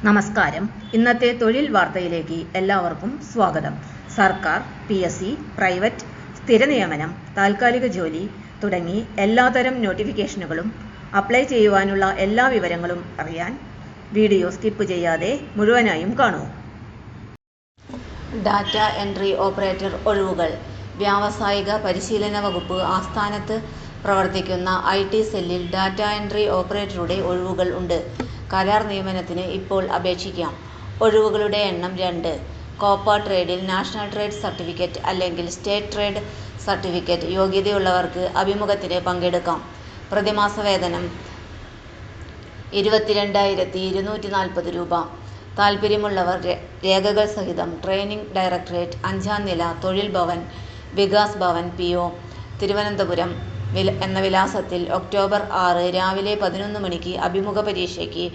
നമസ്കാരം. ഇന്നത്തെ തൊഴിൽ വാർത്തയിലേക്ക് എല്ലാവർക്കും സ്വാഗതം. സർക്കാർ, PSC, പ്രൈവറ്റ്, സ്ഥിര നിയമനം, താൽക്കാലിക ജോലി തുടങ്ങി എല്ലാതരം നോട്ടിഫിക്കേഷനുകളും അപ്ലൈ ചെയ്യുവാനുള്ള എല്ലാ വിവരങ്ങളും അറിയാൻ വീഡിയോ സ്കിപ്പ് ചെയ്യാതെ മുഴുവനായും കാണൂ. ഡാറ്റ എൻട്രി ഓപ്പറേറ്റർ ഒഴിവുകൾ. വ്യാവസായിക പരിശീലന വകുപ്പ് ആസ്ഥാനത്ത് പ്രവർത്തിക്കുന്ന IT സെല്ലിൽ ഡാറ്റ എൻട്രി ഓപ്പറേറ്ററുടെ ഒഴിവുകൾ ഉണ്ട്. കരാർ നിയമനത്തിന് ഇപ്പോൾ അപേക്ഷിക്കാം. ഒഴിവുകളുടെ എണ്ണം 2. കോപ്പ ട്രേഡിൽ നാഷണൽ ട്രേഡ് സർട്ടിഫിക്കറ്റ് അല്ലെങ്കിൽ സ്റ്റേറ്റ് ട്രേഡ് സർട്ടിഫിക്കറ്റ് യോഗ്യതയുള്ളവർക്ക് അഭിമുഖത്തിന് പങ്കെടുക്കാം. പ്രതിമാസ വേതനം 22,240 രൂപ. താൽപ്പര്യമുള്ളവർ രേഖകൾ സഹിതം ട്രെയിനിംഗ് ഡയറക്ടറേറ്റ്, 5-ാം നില, തൊഴിൽ ഭവൻ, വികാസ് ഭവൻ, PO, തിരുവനന്തപുരം എന്ന വിലാസത്തിൽ ഒക്ടോബർ 6 രാവിലെ 11 മണിക്ക് അഭിമുഖ പരീക്ഷയ്ക്ക്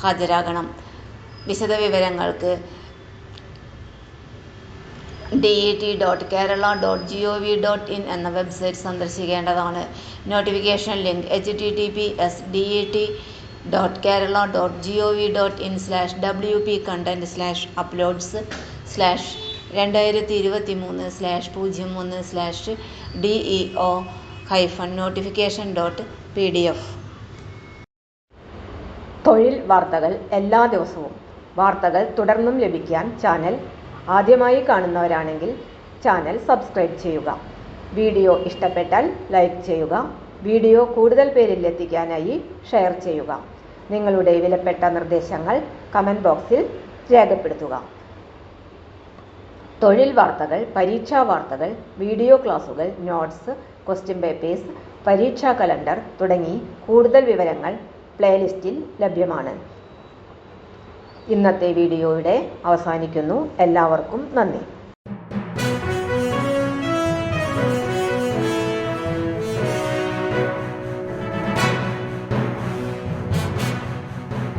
ഹാജരാകണം. വിശദവിവരങ്ങൾക്ക് det.kerala.gov.in എന്ന വെബ്സൈറ്റ് സന്ദർശിക്കേണ്ടതാണ്. Notification link https://wp-uploads/2023/deo-notification.pdf. തൊഴിൽ വാർത്തകൾ എല്ലാ ദിവസവും. വാർത്തകൾ തുടർന്നും ലഭിക്കാൻ ചാനൽ ആദ്യമായി കാണുന്നവരാണെങ്കിൽ ചാനൽ സബ്സ്ക്രൈബ് ചെയ്യുക. വീഡിയോ ഇഷ്ടപ്പെട്ടാൽ ലൈക്ക് ചെയ്യുക. വീഡിയോ കൂടുതൽ പേരിൽ എത്തിക്കാനായി ഷെയർ ചെയ്യുക. നിങ്ങളുടെ വിലപ്പെട്ട നിർദ്ദേശങ്ങൾ കമൻറ്റ് ബോക്സിൽ രേഖപ്പെടുത്തുക. തൊഴിൽ വാർത്തകൾ, പരീക്ഷാ വാർത്തകൾ, വീഡിയോ ക്ലാസുകൾ, നോട്ട്സ്, ക്വസ്റ്റ്യൻ പേപ്പേഴ്സ്, പരീക്ഷാ കലണ്ടർ തുടങ്ങി കൂടുതൽ വിവരങ്ങൾ പ്ലേലിസ്റ്റിൽ ലഭ്യമാണ്. ഇന്നത്തെ വീഡിയോയുടെ അവസാനിക്കുന്നു. എല്ലാവർക്കും നന്ദി.